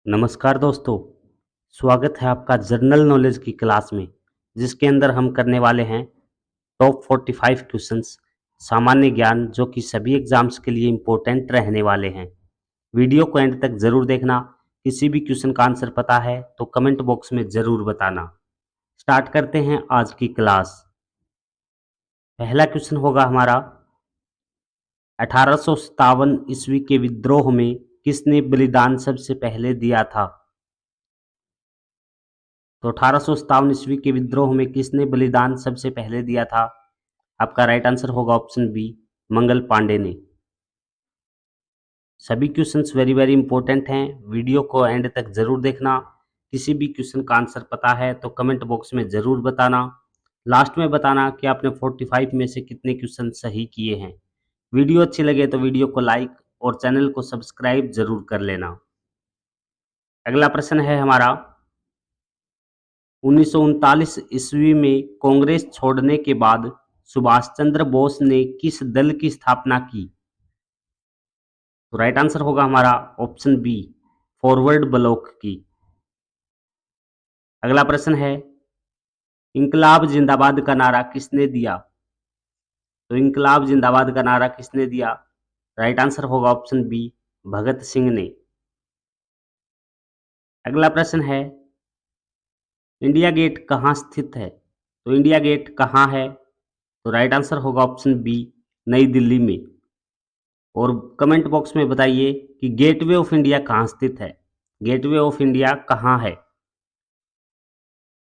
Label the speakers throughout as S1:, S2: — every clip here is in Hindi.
S1: नमस्कार दोस्तों, स्वागत है आपका जनरल नॉलेज की क्लास में, जिसके अंदर हम करने वाले हैं टॉप 45 क्वेश्चंस सामान्य ज्ञान जो कि सभी एग्जाम्स के लिए इम्पोर्टेंट रहने वाले हैं। वीडियो को एंड तक ज़रूर देखना। किसी भी क्वेश्चन का आंसर पता है तो कमेंट बॉक्स में ज़रूर बताना। स्टार्ट करते हैं आज की क्लास। पहला क्वेश्चन होगा हमारा, 1857 ईस्वी के विद्रोह में किसने बलिदान सबसे पहले दिया था? तो 1857 ईस्वी के विद्रोह में किसने बलिदान सबसे पहले दिया था? आपका राइट आंसर होगा ऑप्शन बी, मंगल पांडे ने। सभी क्वेश्चंस वेरी वेरी इंपॉर्टेंट हैं, वीडियो को एंड तक जरूर देखना। किसी भी क्वेश्चन का आंसर पता है तो कमेंट बॉक्स में जरूर बताना। लास्ट में बताना कि आपने 45 में से कितने क्वेश्चन सही किए हैं। वीडियो अच्छी लगे तो वीडियो को लाइक और चैनल को सब्सक्राइब जरूर कर लेना। अगला प्रश्न है हमारा, 1939 ईस्वी में कांग्रेस छोड़ने के बाद सुभाष चंद्र बोस ने किस दल की स्थापना की? तो राइट आंसर होगा हमारा ऑप्शन बी, फॉरवर्ड ब्लॉक की। अगला प्रश्न है, इंकलाब जिंदाबाद का नारा किसने दिया? तो इंकलाब जिंदाबाद का नारा किसने दिया? राइट आंसर होगा ऑप्शन बी, भगत सिंह ने। अगला प्रश्न है, इंडिया गेट कहाँ स्थित है? तो इंडिया गेट कहाँ है? तो राइट आंसर होगा ऑप्शन बी, नई दिल्ली में। और कमेंट बॉक्स में बताइए कि गेटवे ऑफ इंडिया कहाँ स्थित है। गेटवे ऑफ इंडिया कहाँ है?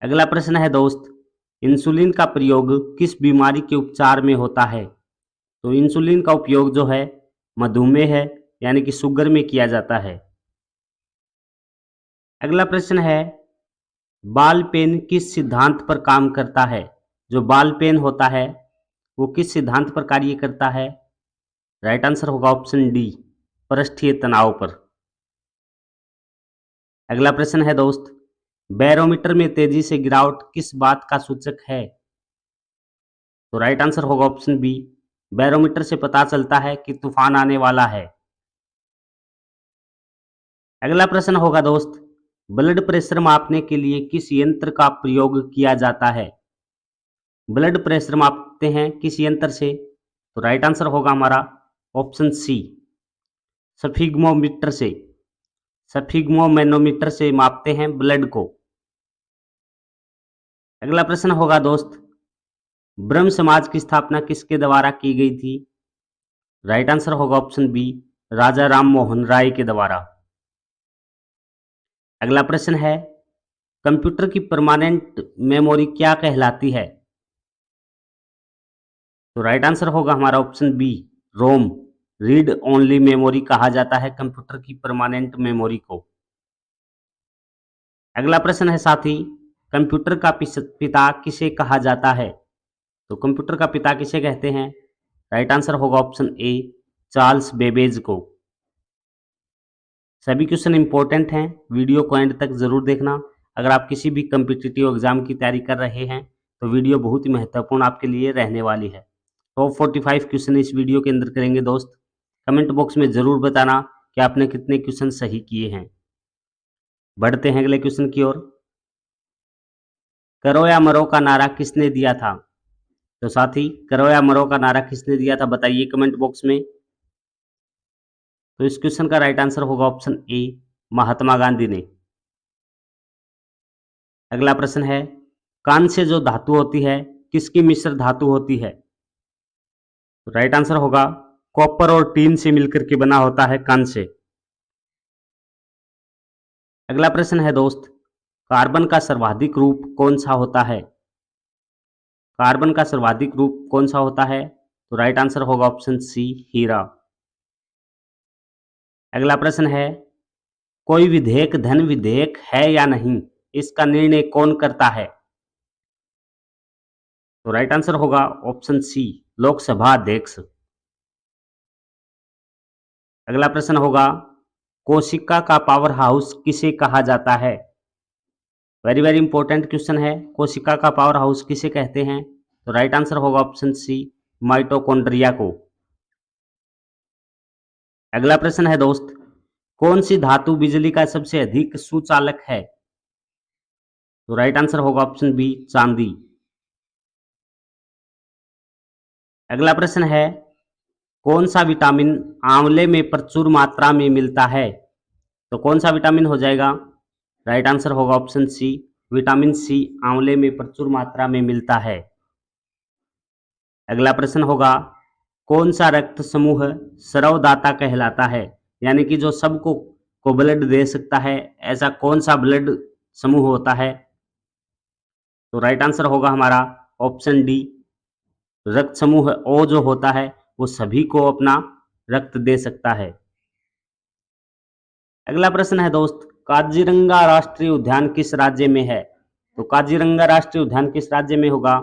S1: अगला प्रश्न है दोस्त, इंसुलिन का प्रयोग किस बीमारी के उपचार में होता है? तो इंसुलिन का उपयोग जो है मधुमेह है, यानी कि शुगर में किया जाता है। अगला प्रश्न है, बाल पेन किस सिद्धांत पर काम करता है? जो बाल पेन होता है वो किस सिद्धांत पर कार्य करता है? राइट आंसर होगा ऑप्शन डी, पृष्ठीय तनाव पर। अगला प्रश्न है दोस्त, बैरोमीटर में तेजी से गिरावट किस बात का सूचक है? तो राइट आंसर होगा ऑप्शन बी, बैरोमीटर से पता चलता है कि तूफान आने वाला है। अगला प्रश्न होगा दोस्त, ब्लड प्रेशर मापने के लिए किस यंत्र का प्रयोग किया जाता है? ब्लड प्रेशर मापते हैं किस यंत्र से? तो राइट आंसर होगा हमारा ऑप्शन सी, सफिग्मोमीटर से। सफिग्मोमैनोमीटर से मापते हैं ब्लड को। अगला प्रश्न होगा दोस्त, ब्रह्म समाज की स्थापना किसके द्वारा की गई थी? राइट आंसर होगा ऑप्शन बी, राजा राम मोहन राय के द्वारा। अगला प्रश्न है, कंप्यूटर की परमानेंट मेमोरी क्या कहलाती है? तो राइट आंसर होगा हमारा ऑप्शन बी, रोम। रीड ओनली मेमोरी कहा जाता है कंप्यूटर की परमानेंट मेमोरी को। अगला प्रश्न है साथी, कंप्यूटर का पिता किसे कहा जाता है? तो कंप्यूटर का पिता किसे कहते हैं? राइट आंसर होगा ऑप्शन ए, चार्ल्स बेबेज को। सभी क्वेश्चन इंपॉर्टेंट हैं, वीडियो को एंड तक जरूर देखना। अगर आप किसी भी कम्पिटिटिव एग्जाम की तैयारी कर रहे हैं तो वीडियो बहुत ही महत्वपूर्ण आपके लिए रहने वाली है। टॉप 45 क्वेश्चन इस वीडियो के अंदर करेंगे दोस्त। कमेंट बॉक्स में जरूर बताना कि आपने कितने क्वेश्चन सही किए हैं। बढ़ते हैं अगले क्वेश्चन की ओर। करो या मरो का नारा किसने दिया था? तो साथी, करो या मरो का नारा किसने दिया था बताइए कमेंट बॉक्स में। तो इस क्वेश्चन का राइट आंसर होगा ऑप्शन ए, महात्मा गांधी ने। अगला प्रश्न है, कांस्य जो धातु होती है किसकी मिश्र धातु होती है? तो राइट आंसर होगा, कॉपर और टीन से मिलकर के बना होता है कांस्य। अगला प्रश्न है दोस्त, कार्बन का सर्वाधिक रूप कौन सा होता है? कार्बन का सर्वाधिक रूप कौन सा होता है? तो राइट आंसर होगा ऑप्शन सी, हीरा। अगला प्रश्न है, कोई विधेयक धन विधेयक है या नहीं, इसका निर्णय कौन करता है? तो राइट आंसर होगा ऑप्शन सी, लोकसभा अध्यक्ष। अगला प्रश्न होगा, कोशिका का पावर हाउस किसे कहा जाता है? वेरी वेरी इंपॉर्टेंट क्वेश्चन है, कोशिका का पावर हाउस किसे कहते हैं? तो राइट आंसर होगा ऑप्शन सी, माइटोकॉन्ड्रिया को। अगला प्रश्न है दोस्त, कौन सी धातु बिजली का सबसे अधिक सुचालक है? तो राइट आंसर होगा ऑप्शन बी, चांदी। अगला प्रश्न है, कौन सा विटामिन आंवले में प्रचुर मात्रा में मिलता है? तो कौन सा विटामिन हो जाएगा? राइट आंसर होगा ऑप्शन सी, विटामिन सी आंवले में प्रचुर मात्रा में मिलता है। अगला प्रश्न होगा, कौन सा रक्त समूह सर्वदाता कहलाता है? यानी कि जो सबको ब्लड दे सकता है, ऐसा कौन सा ब्लड समूह होता है? तो राइट आंसर होगा हमारा ऑप्शन डी, रक्त समूह ओ जो होता है वो सभी को अपना रक्त दे सकता है। अगला प्रश्न है दोस्त, काजीरंगा राष्ट्रीय उद्यान किस राज्य में है? तो काजीरंगा राष्ट्रीय उद्यान किस राज्य में होगा?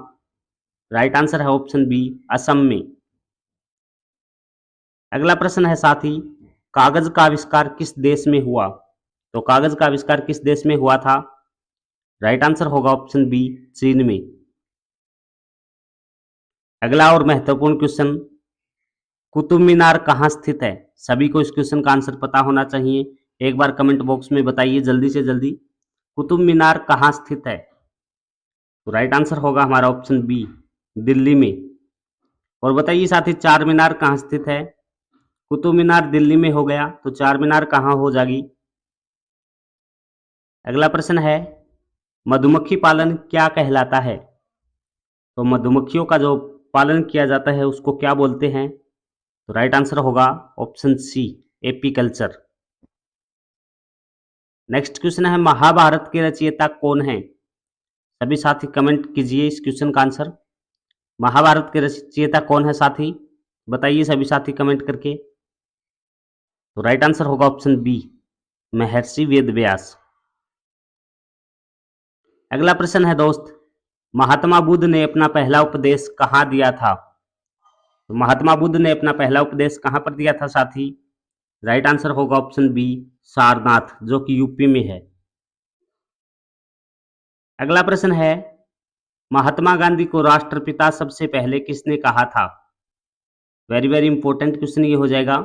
S1: राइट आंसर है ऑप्शन बी, असम में। अगला प्रश्न है साथी, कागज का आविष्कार किस देश में हुआ? तो कागज का आविष्कार किस देश में हुआ था? राइट आंसर होगा ऑप्शन बी, चीन में। अगला और महत्वपूर्ण क्वेश्चन, कुतुब मीनार कहाँ स्थित है? सभी को इस क्वेश्चन का आंसर पता होना चाहिए। एक बार कमेंट बॉक्स में बताइए जल्दी से जल्दी, कुतुब मीनार कहाँ स्थित है? तो राइट आंसर होगा हमारा ऑप्शन बी, दिल्ली में। और बताइए साथी, चार मीनार कहाँ स्थित है? कुतुब मीनार दिल्ली में हो गया, तो चार मीनार कहाँ हो जाएगी? अगला प्रश्न है, मधुमक्खी पालन क्या कहलाता है? तो मधुमक्खियों का जो पालन किया जाता है उसको क्या बोलते हैं? तो राइट आंसर होगा option C, apiculture. Next question है, महाभारत के रचयिता कौन है? सभी साथी कमेंट कीजिए इस क्वेश्चन का आंसर। महाभारत के रचयिता कौन है साथी? बताइए सभी साथी कमेंट करके। तो राइट आंसर होगा ऑप्शन बी, महर्षि वेदव्यास। अगला प्रश्न है दोस्त, महात्मा बुद्ध ने अपना पहला उपदेश कहाँ दिया था? तो महात्मा बुद्ध ने अपना पहला उपदेश कहाँ पर दिया था साथी? राइट आंसर होगा ऑप्शन बी, सारनाथ, जो कि यूपी में है। अगला प्रश्न है, महात्मा गांधी को राष्ट्रपिता सबसे पहले किसने कहा था? वेरी वेरी इंपॉर्टेंट क्वेश्चन ये हो जाएगा,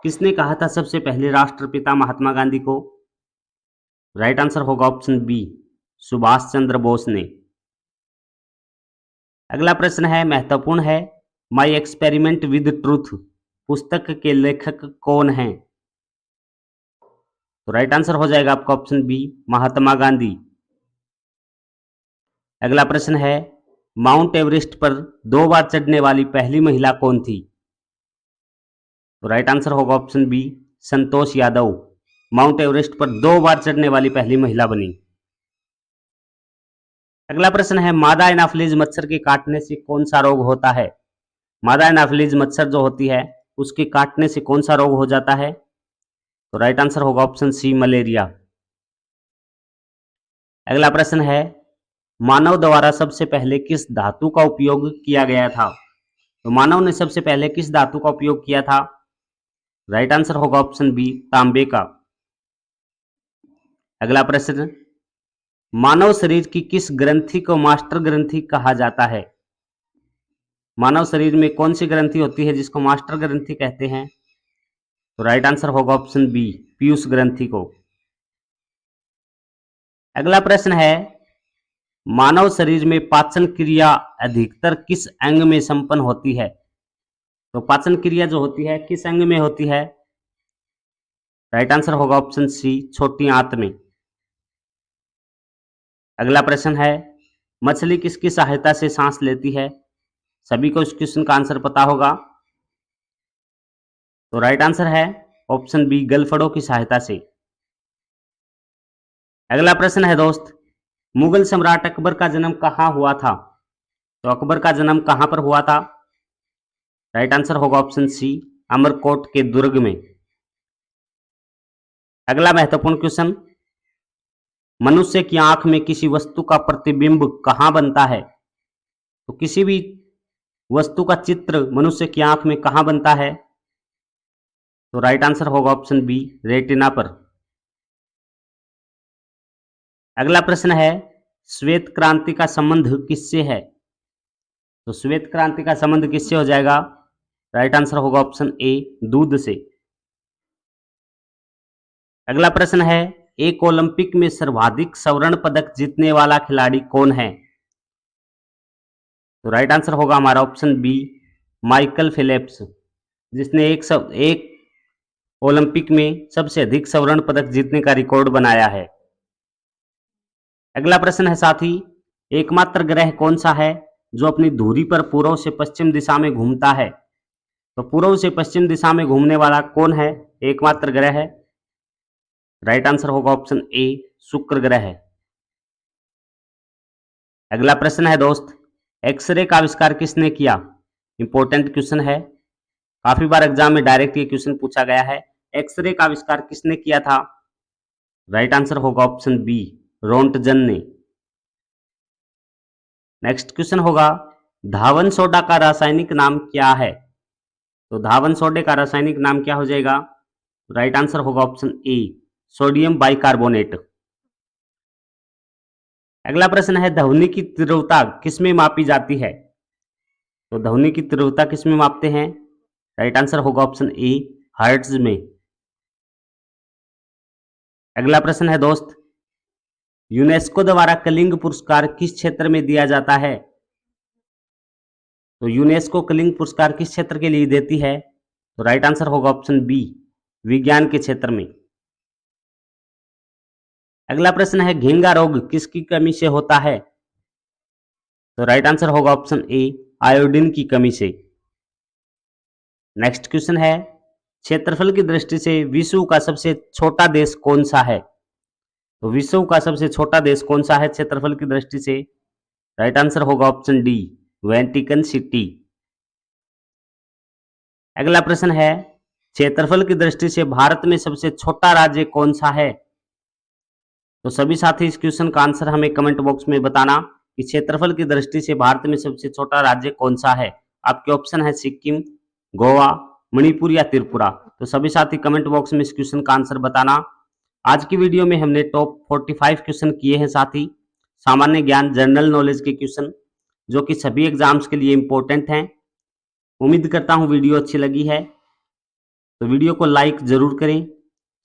S1: किसने कहा था सबसे पहले राष्ट्रपिता महात्मा गांधी को? राइट आंसर होगा ऑप्शन बी, सुभाष चंद्र बोस ने। अगला प्रश्न है, महत्वपूर्ण है, माई एक्सपेरिमेंट विद ट्रूथ पुस्तक के लेखक कौन हैं? तो राइट आंसर हो जाएगा आपका ऑप्शन बी, महात्मा गांधी। अगला प्रश्न है, माउंट एवरेस्ट पर 2 बार चढ़ने वाली पहली महिला कौन थी? तो राइट आंसर होगा option B, Santosh Yadav, mount Everest पर 2 बार चढ़ने वाली पहली महिला बनी। अगला प्रश्न है, मादा एनाफिलीज मच्छर के काटने से कौन सा रोग होता है? मादा एनाफिलीज मच्छर जो होती है उसके काटने से कौन सा रोग हो जाता है? तो राइट आंसर होगा ऑप्शन सी, मलेरिया। अगला प्रश्न है, मानव द्वारा सबसे पहले किस धातु का उपयोग किया गया था? तो मानव ने सबसे पहले किस धातु का उपयोग किया था? राइट आंसर होगा ऑप्शन बी, तांबे का। अगला प्रश्न, मानव शरीर की किस ग्रंथि को मास्टर ग्रंथि कहा जाता है? मानव शरीर में कौन सी ग्रंथि होती है जिसको मास्टर ग्रंथि कहते हैं? तो राइट आंसर होगा ऑप्शन बी, पीयूष ग्रंथि को। अगला प्रश्न है, मानव शरीर में पाचन क्रिया अधिकतर किस अंग में संपन्न होती है? तो पाचन क्रिया जो होती है किस अंग में होती है? राइट आंसर होगा ऑप्शन सी, छोटी आंत में। अगला प्रश्न है, मछली किसकी सहायता से सांस लेती है? सभी को इस क्वेश्चन का आंसर पता होगा। तो राइट आंसर है ऑप्शन बी, गलफड़ों की सहायता से। अगला प्रश्न है दोस्त, मुगल सम्राट अकबर का जन्म कहाँ हुआ था? तो अकबर का जन्म कहाँ पर हुआ था? राइट आंसर होगा ऑप्शन सी, अमरकोट के दुर्ग में। अगला महत्वपूर्ण क्वेश्चन, मनुष्य की आंख में किसी वस्तु का प्रतिबिंब कहाँ बनता है? तो किसी भी वस्तु का चित्र मनुष्य की आंख में कहाँ बनता है? तो राइट आंसर होगा ऑप्शन बी, रेटिना पर। अगला प्रश्न है, श्वेत क्रांति का संबंध किससे है? तो श्वेत क्रांति का संबंध किससे हो जाएगा? राइट आंसर होगा ऑप्शन ए, दूध से। अगला प्रश्न है, एक ओलंपिक में सर्वाधिक स्वर्ण पदक जीतने वाला खिलाड़ी कौन है? तो राइट आंसर होगा हमारा ऑप्शन बी, माइकल फिलिप्स, जिसने एक ओलंपिक में सबसे अधिक स्वर्ण पदक जीतने का रिकॉर्ड बनाया है। अगला प्रश्न है साथी, एकमात्र ग्रह कौन सा है जो अपनी धुरी पर पूर्व से पश्चिम दिशा में घूमता है? तो पूर्व से पश्चिम दिशा में घूमने वाला कौन है एकमात्र ग्रह है? राइट आंसर होगा ऑप्शन ए, शुक्र ग्रह है। अगला प्रश्न है दोस्त, एक्सरे का आविष्कार किसने किया? इंपॉर्टेंट क्वेश्चन है, काफी बार एग्जाम में डायरेक्ट ये क्वेश्चन पूछा गया है। एक्सरे का आविष्कार किसने किया था? राइट आंसर होगा ऑप्शन बी, रोंटगन ने। नेक्स्ट क्वेश्चन होगा, धावन सोडा का रासायनिक नाम क्या है? तो धावन सोडे का रासायनिक नाम क्या हो जाएगा? राइट आंसर होगा ऑप्शन ए, सोडियम बाइकार्बोनेट। अगला प्रश्न है, ध्वनि की तीव्रता किसमें मापी जाती है? तो ध्वनि की तीव्रता किसमें मापते हैं? राइट आंसर होगा ऑप्शन ए, हर्ट्ज में। अगला प्रश्न है दोस्त, यूनेस्को द्वारा कलिंग पुरस्कार किस क्षेत्र में दिया जाता है? तो यूनेस्को कलिंग पुरस्कार किस क्षेत्र के लिए देती है? तो राइट आंसर होगा ऑप्शन बी, विज्ञान के क्षेत्र में। अगला प्रश्न है, घेंगा रोग किसकी कमी से होता है? तो राइट आंसर होगा ऑप्शन ए, आयोडीन की कमी से। नेक्स्ट क्वेश्चन है, क्षेत्रफल की दृष्टि से विश्व का सबसे छोटा देश कौन सा है? तो विश्व का सबसे छोटा देश कौन सा है क्षेत्रफल की दृष्टि से? राइट आंसर होगा ऑप्शन डी, वेटिकन सिटी। अगला प्रश्न है, क्षेत्रफल की दृष्टि से भारत में सबसे छोटा राज्य कौन सा है? तो सभी साथी इस क्वेश्चन का आंसर हमें कमेंट बॉक्स में बताना कि क्षेत्रफल की दृष्टि से भारत में सबसे छोटा राज्य कौन सा है। आपके ऑप्शन है सिक्किम, गोवा, मणिपुर या त्रिपुरा। तो सभी साथी कमेंट बॉक्स में इस क्वेश्चन का आंसर बताना। आज की वीडियो में हमने टॉप 45 क्वेश्चन किए हैं साथी, सामान्य ज्ञान जनरल नॉलेज के क्वेश्चन, जो कि सभी एग्जाम्स के लिए इंपॉर्टेंट हैं। उम्मीद करता हूं वीडियो अच्छी लगी है, तो वीडियो को लाइक जरूर करें।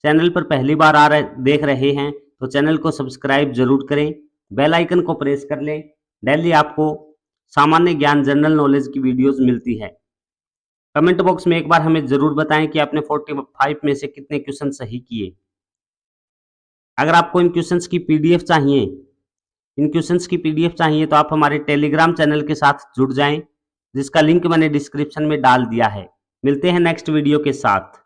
S1: चैनल पर पहली बार देख रहे हैं तो चैनल को सब्सक्राइब जरूर करें, बेल आइकन को प्रेस कर लें। डेली आपको सामान्य ज्ञान जनरल नॉलेज की वीडियोस मिलती है। कमेंट बॉक्स में एक बार हमें जरूर बताएं कि आपने 45 में से कितने क्वेश्चन सही किए। अगर आपको इन क्वेश्चंस की पीडीएफ चाहिए तो आप हमारे टेलीग्राम चैनल के साथ जुड़ जाएं, जिसका लिंक मैंने डिस्क्रिप्शन में डाल दिया है। मिलते हैं नेक्स्ट वीडियो के साथ।